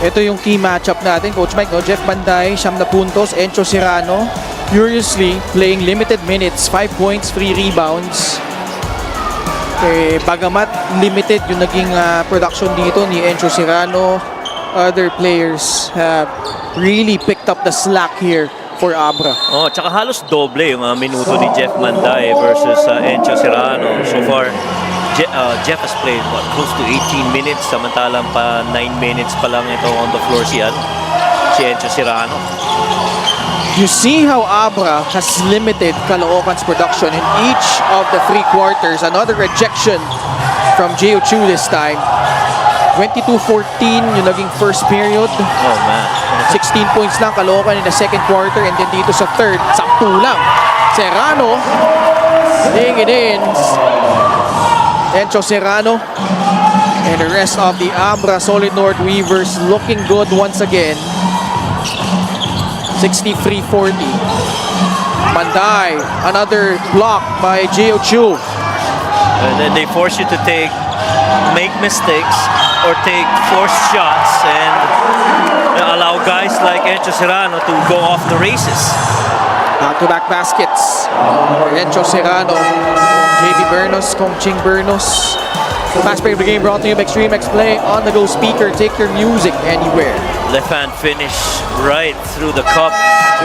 Ito yung key matchup natin, Coach Mike, no? Jeff Banday, 9 puntos. Encho Serrano, curiously, playing limited minutes, 5 points, 3 rebounds. Bagamat limited yung naging production dito ni Encho Serrano, other players have really picked up the slack here for Abra. Oh, tsaka halos doble yung minuto ni Jeff Banday versus Encho Serrano. So far, Jeff has played close to 18 minutes, samantalang pa 9 minutes pa lang ito on the floor si Encho Serrano. You see how Abra has limited Caloocan's production in each of the 3 quarters. Another rejection from Gio Chu this time. 22-14 yung naging first period. Oh man. 16 points lang Caloocan in the second quarter, and then dito sa third, 10 lang. Serrano, laying it in. Encho Serrano and the rest of the Abra Solid North Weavers looking good once again. 63-40. Banday, another block by Gio Chu. And then they force you to make mistakes or take forced shots and allow guys like Encho Serrano to go off the races. Back-to-back baskets for Encho Serrano. JB Bernos, Kong Ching Bernos. Fast break of the game brought to you by Extreme X Play. On the go speaker, take your music anywhere. Left hand finish right through the cup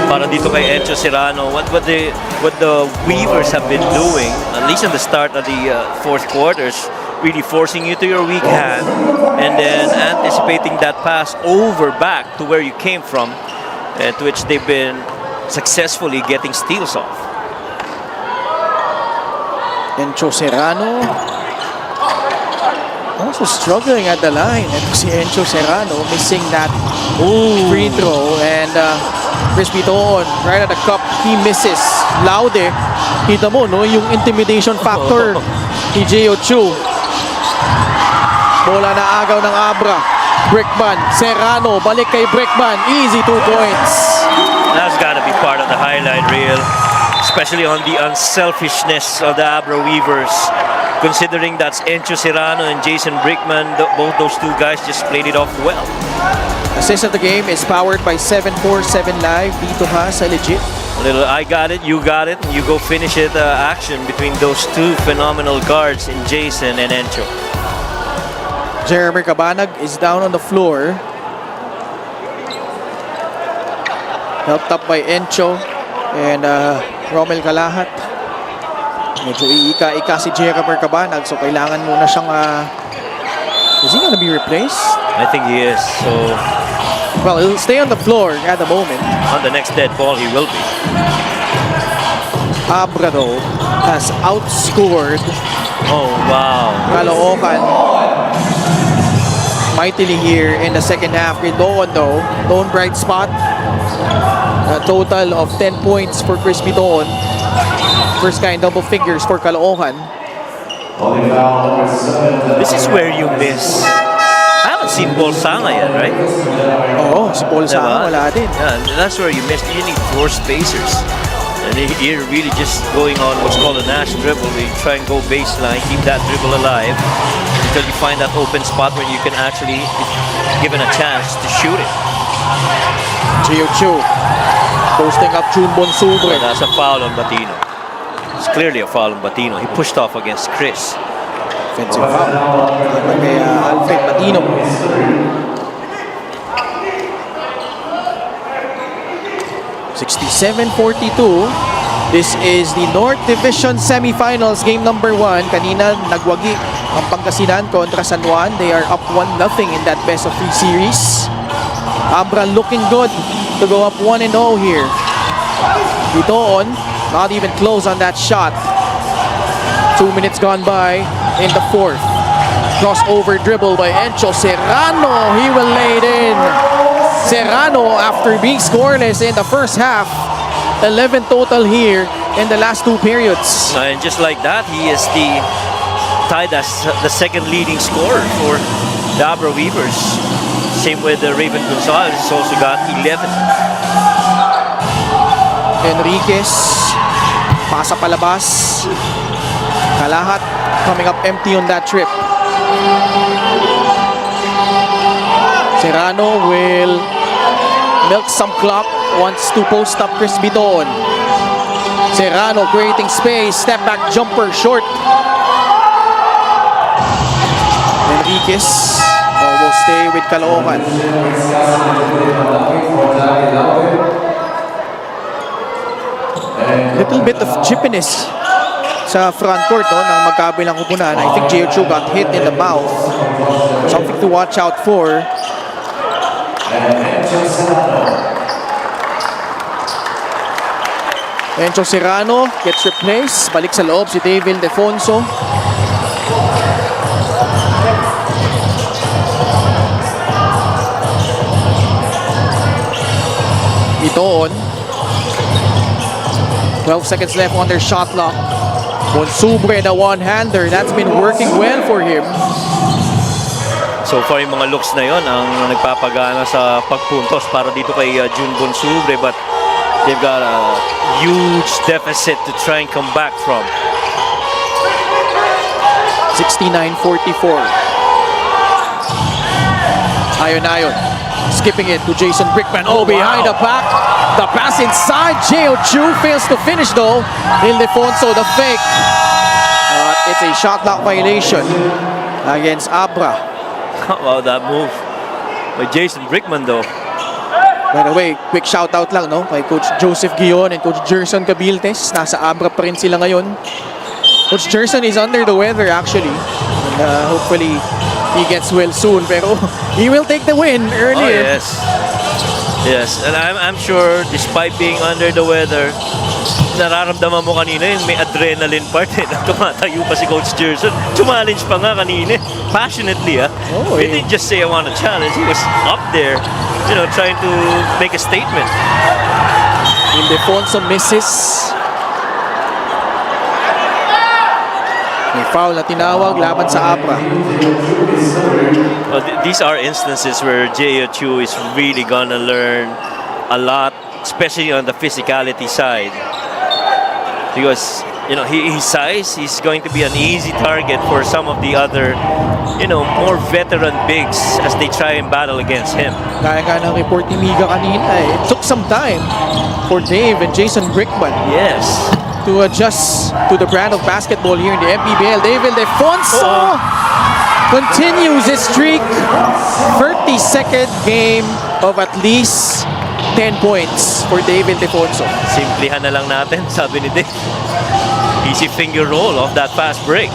para dito kay Encho Serrano. What the Weavers have been doing, at least in the start of the fourth quarters, really forcing you to your weak hand and then anticipating that pass over back to where you came from, to which they've been successfully getting steals off. Encho Serrano also struggling at the line. Ito si Encho Serrano missing that free throw, and Crispy Toon right at the cup, he misses. Laude, kita mo no yung intimidation factor ni Gio Chu. Bola na agaw ng Abra. Brickman, Serrano, balik kay Brickman, easy 2 points. That's got to be part of the highlight reel, especially on the unselfishness of the Abra Weavers, considering that's Encho Serrano and Jason Brickman. Both those two guys just played it off well. Assist of the game is powered by 747 Live. Dito ha sa Legit. A little I got it, you got it, and you go finish it action between those two phenomenal guards in Jason and Encho. Jeremy Cabanag is down on the floor. Helped up by Encho and Romel Calahat. Medyo iika-ika si Jeremy Cabanag, so kailangan muna siyang is he gonna be replaced? I think he is. So well, he'll stay on the floor at the moment. On the next dead ball, he will be. Abra though has outscored Caloocan mightily here in the second half. With Doon though, Doon bright spot. A total of 10 points for Crispy Doon. First guy in double figures for Caloocan. This is where you miss. I haven't seen Paul Sanga yet, right? Oo, si Paul Sanga wala din. Yeah, that's where you miss. You need 4 spacers. And you're really just going on what's called a Nash dribble, where you try and go baseline, keep that dribble alive until you find that open spot where you can actually given a chance to shoot it. Gio Chu posting up Chunbon Subre. That's a foul on Batino. It's clearly a foul on Batino. He pushed off against Chris. Offensive foul. Kay Alfred Batino. $67-42. This is the North Division Semifinals, game number 1. Kanina nagwagi ang Pangasinan kontra San Juan. They are up 1-0 in that best of 3 series. Abra looking good to go up 1-0 here. Dito not even close on that shot. 2 minutes gone by in the fourth. Crossover dribble by Encho Serrano. He will lay it in. Serrano, after being scoreless in the first half, 11 total here in the last 2 periods. And just like that, he is tied as the second leading scorer for the Abra Weavers. Same with Raven Gonzalez, he's also got 11. Enriquez, pasa palabas. Calahat coming up empty on that trip. Serrano will milk some clock, wants to post up Chris Biton. Serrano creating space, step back jumper short. Enriquez will stay with Caloocan. Little bit of chippiness sa front court no, ng magkabilang kupunan. I think J.O. got hit in the mouth. Something to watch out for. Encho Serrano gets replaced. Balik sa loob si David Defonso. Ito on. 12 seconds left on their shot clock. Bonsubre, the one-hander. That's been working well for him. So far yung mga looks na yon ang nagpapagana sa pagpuntos para dito kay June Bonsubre, but they've got a huge deficit to try and come back from. 69-44. Ayon. Skipping it to Jason Brickman. Oh, behind the back. The pass inside. J.O. fails to finish though. Ildefonso, the fake. It's a shot clock violation against Abra. How about that move by Jason Brickman though? By the way, quick shout out lang no kay Coach Joseph Guion and Coach Jerson Cabiltes. Nasa Abra pa rin sila ngayon. Coach Jerson is under the weather actually. And hopefully he gets well soon. Pero he will take the win earlier. Oh, yes, and I'm sure despite being under the weather, nararamdaman mo kanina yung may adrenaline part eh. Tumatayo pa si Coach Jerson. Challenge pa nga kanina. Passionately Oh, He didn't just say I want a challenge. He was up there, trying to make a statement. Ildefonso misses. May foul na tinawag laban sa Abra. Well, these are instances where J.O. is really gonna learn a lot, especially on the physicality side. Because, his size, he's going to be an easy target for some of the other, more veteran bigs as they try and battle against him. Kaya nga ng report ni Miga kanina, it took some time for Dave and Jason Brickman Yes. to adjust to the brand of basketball here in the Mpbl. David Defonso continues his streak. 32nd game of at least 10 points for David Defonso. Simplihan na lang natin, sabi ni Dave. Easy finger roll off that fast break.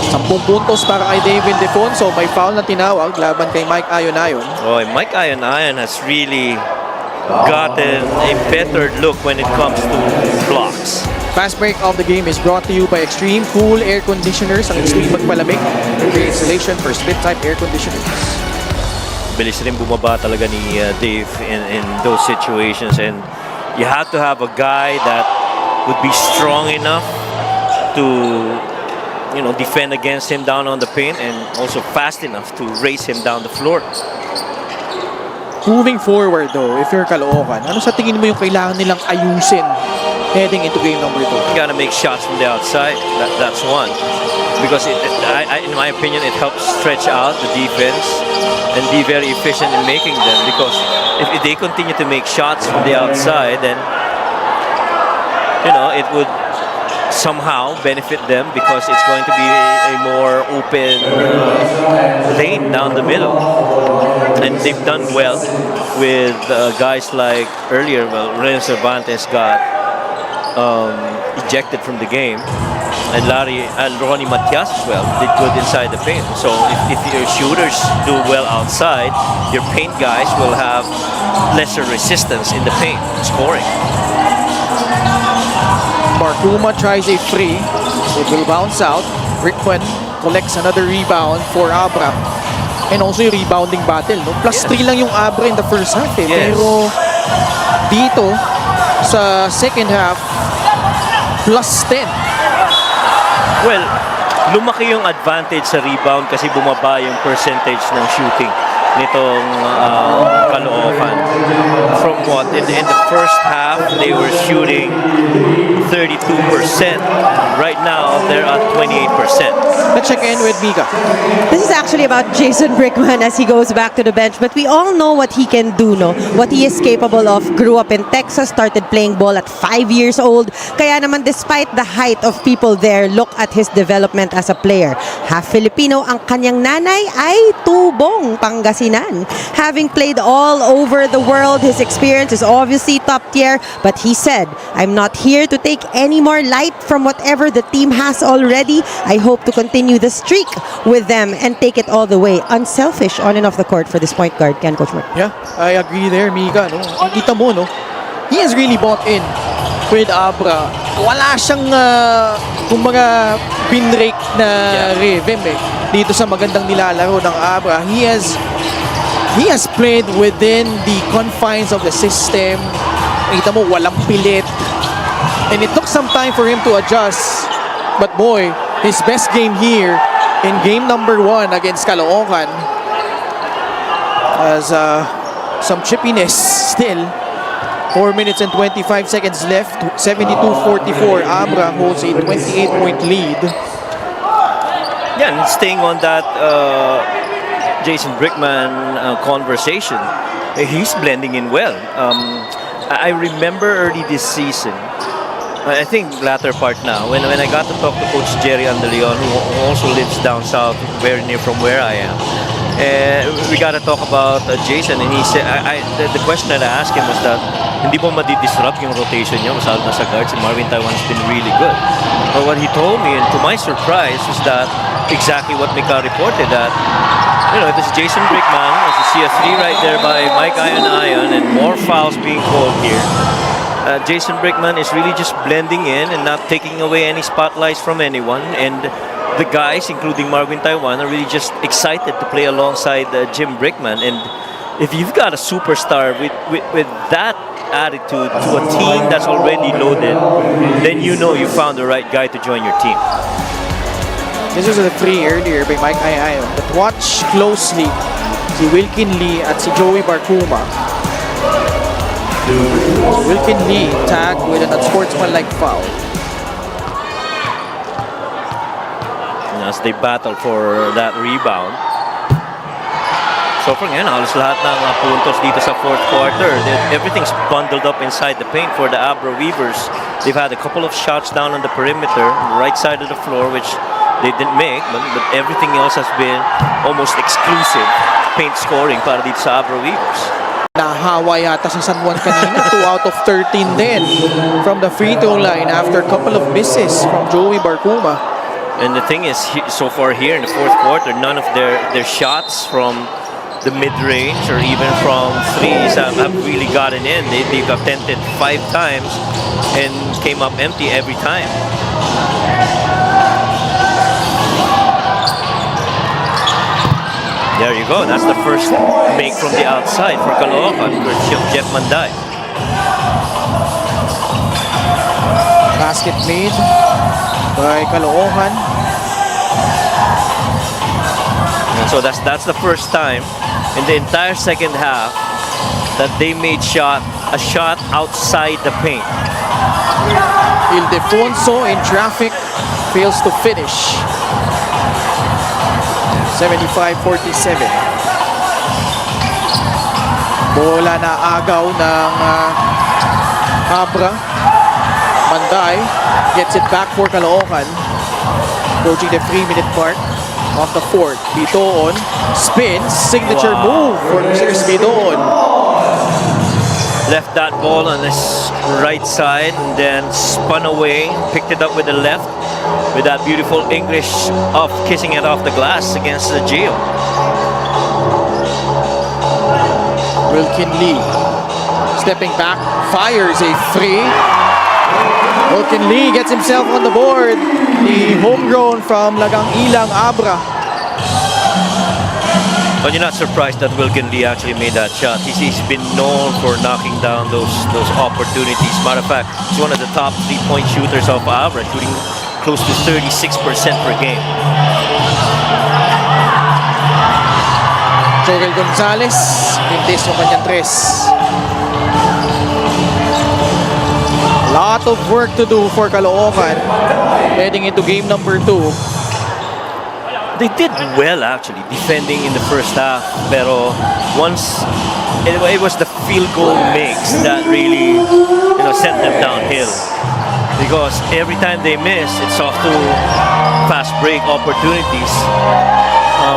10 puntos para kay David Defonso. May foul na tinawag laban kay Mike Ayon. Oh, Mike Ayon has really gotten a better look when it comes to blocks. Fast break of the game is brought to you by Extreme Cool Air Conditioners. Ang Extreme magpalamig. Free installation for split type air conditioners. Bilis rin bumaba talaga ni Dave in those situations, and you have to have a guy that would be strong enough to defend against him down on the paint, and also fast enough to race him down the floor. Moving forward though, if you're Caloocan, ano sa tingin mo yung kailangan nilang ayusin heading into game number 2? You gotta make shots from the outside. That's one. Because in my opinion, it helps stretch out the defense and be very efficient in making them. Because if they continue to make shots from the outside, then it would somehow benefit them, because it's going to be a more open lane down the middle. And they've done well with guys like earlier. Well, Rene Cervantes got ejected from the game, and Ronnie Matias as well did good inside the paint. So if your shooters do well outside, your paint guys will have lesser resistance in the paint scoring. Marcuma tries a free. It will bounce out. Brickman collects another rebound for Abra. And also yung rebounding battle. No? Plus 3 lang yung Abra in the first half. Yes. Pero dito sa second half, plus 10. Well, lumaki yung advantage sa rebound kasi bumaba yung percentage ng shooting. nitong Caloocan. From what? In the first half, they were shooting 32%. Right now, they're at 28%. Let's check in with Mika. This is actually about Jason Brickman as he goes back to the bench, but we all know what he can do, no? What he is capable of. Grew up in Texas, started playing ball at 5 years old. Kaya naman, despite the height of people there, look at his development as a player. Half Filipino, ang kanyang nanay ay tubong Pangasinan. Having played all over the world, his experience is obviously top tier, but he said, I'm not here to take any more light from whatever the team has already. I hope to continue the streak with them and take it all the way. Unselfish on and off the court for this point guard. Ken, Coach Mark. Yeah, I agree there, Mika. No? Kita mo, no? He has really bought in with Abra. Wala siyang, kumbaga, pinrake na rhythm dito sa magandang nilalaro ng Abra. He has played within the confines of the system. Kita mo, walang pilit. And it took some time for him to adjust. But boy, his best game here in game number 1 against Caloocan has some chippiness still. 4 minutes and 25 seconds left. 72-44. Abra holds a 28-point lead. Yeah, and staying on that Jason Brickman conversation, he's blending in well. I remember early this season, I think latter part now, when I got to talk to Coach Jerry Andaleon, who also lives down south, very near from where I am. We got to talk about Jason, and he said, the question that I asked him was that, hindi mo madi-disrupt yung rotation niya, masyado na sa guards, and Marvin Taiwan has been really good. But what he told me, and to my surprise, was that exactly what Mika reported, that, you know, if it's Jason Brickman, as you see a 3 right there by Mike Ion, and more fouls being called here, Jason Brickman is really just blending in and not taking away any spotlights from anyone, and the guys, including Marvin Taiwan, are really just excited to play alongside Jim Brickman. And if you've got a superstar with that attitude to a team that's already loaded, then you know you found the right guy to join your team. This was a 3 earlier by Mike Ion. But watch closely si Wilkin Lee at si Joey Barcuma. Wilkin Lee tagged with an unsportsmanlike foul. As they battle for that rebound. So far ngayon, halos lahat ng puntos dito sa fourth quarter. Everything's bundled up inside the paint for the Abra Weavers. They've had a couple of shots down on the perimeter, right side of the floor, which they didn't make, but everything else has been almost exclusive paint scoring para dito sa Abra Weavers. Nahawa yata sa San Juan kanina. 2 out of 13 din from the free throw line after a couple of misses from Joey Barcuma. And the thing is, so far here in the fourth quarter, none of their shots from the mid-range or even from threes have really gotten in. They've attempted 5 times and came up empty every time. There you go. That's the first make from the outside for Caloocan for Jeff Manday. Basket made by Caloocan. And so that's the first time in the entire second half that they made a shot outside the paint. Ildefonso in traffic fails to finish. 75-47. Bola na agaw ng Abra. Manday gets it back for Caloocan. Approaching the 3-minute mark of the fourth. Bidoon spins. Signature move for Mr. Bidoon. Left that ball on his right side and then spun away, picked it up with the left with that beautiful English of kissing it off the glass against the Geo. Wilkin Lee stepping back, fires a free. Wilkin Lee gets himself on the board. The homegrown from Lagang Ilang, Abra. But you're not surprised that Wilkin Lee actually made that shot. He's been known for knocking down those opportunities. Matter of fact, he's one of the top 3-point shooters of Abra, shooting close to 36% per game. Joel Gonzalez, mintis yung kanyang tres. Lot of work to do for Caloocan heading into game number 2. They did well actually defending in the first half, pero once it was the field goal mix that really sent them downhill, because every time they miss, it's off to fast break opportunities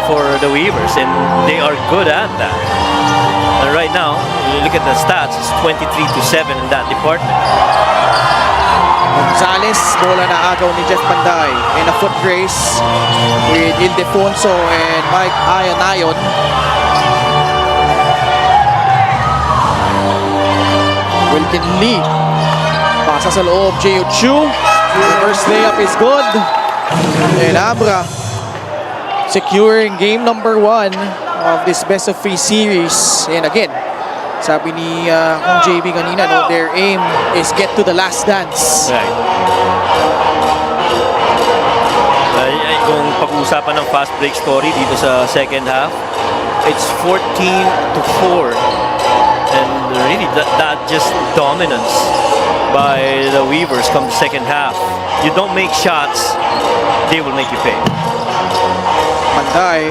for the Weavers, and they are good at that. And right now, you look at the stats, it's 23-7 in that department. Gonzalez, bola na agaw ni Jeff Panday in a foot race with Ildefonso and Mike Ayanayon. Wilkin Lee, pasa sa loob, J.O. Chu. Reverse layup is good. And Abra securing game number 1 of this best of 3 series. And again, sabi ni JB kanina, no, their aim is get to the last dance. Right. Kung pag-uusapan ng fast break story dito sa second half, it's 14-4. And really, that just dominance by the Weavers come the second half. You don't make shots, they will make you pay. Panday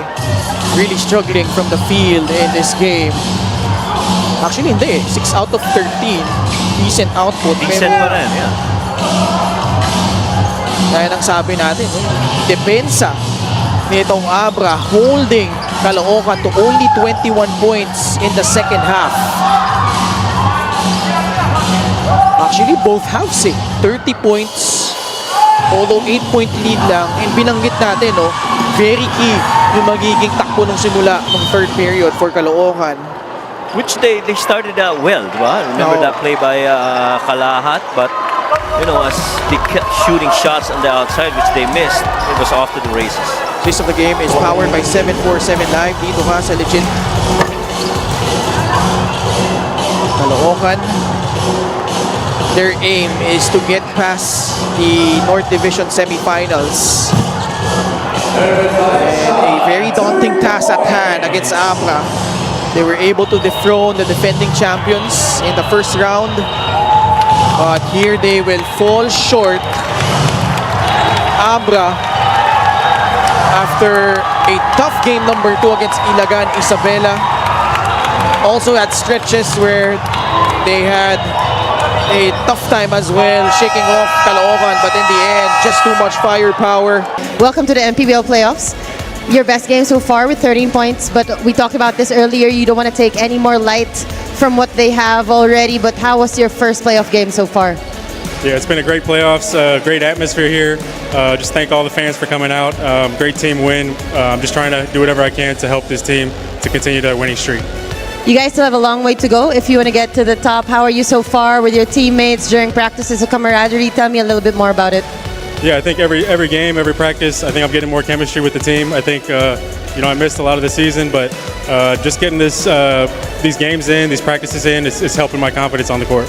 really struggling from the field in this game. Actually, hindi eh. 6 out of 13. Decent output. Decent pa rin, yeah. Kaya nang sabi natin, depensa nitong Abra holding Caloocan to only 21 points in the second half. Actually, both halves 30 points. Although 8-point lead lang. And binanggit natin, very key yung magiging takbo ng simula ng third period for Caloocan. Which they started out well, diba? Remember that play by Kalahat, but as they kept shooting shots on the outside, which they missed, it was off to the races. This of the game is powered by 747 Live dito ka sa Legit. Caloocan, their aim is to get past the North Division semifinals. And a very daunting task at hand against Abra. They were able to dethrone the defending champions in the first round. But here they will fall short. Abra, after a tough game number 2 against Ilagan Isabela, also had stretches where they had a tough time as well, shaking off Caloocan, but in the end, just too much firepower. Welcome to the Mpbl playoffs. Your best game so far with 13 points, but we talked about this earlier. You don't want to take any more light from what they have already, but how was your first playoff game so far? Yeah, it's been a great playoffs, great atmosphere here. Just thank all the fans for coming out. Great team win. I'm just trying to do whatever I can to help this team to continue that winning streak. You guys still have a long way to go if you want to get to the top. How are you so far with your teammates during practices of camaraderie? Tell me a little bit more about it. Yeah, I think every game, every practice, I think I'm getting more chemistry with the team. I think I missed a lot of the season, but just getting these games in, these practices in, is helping my confidence on the court.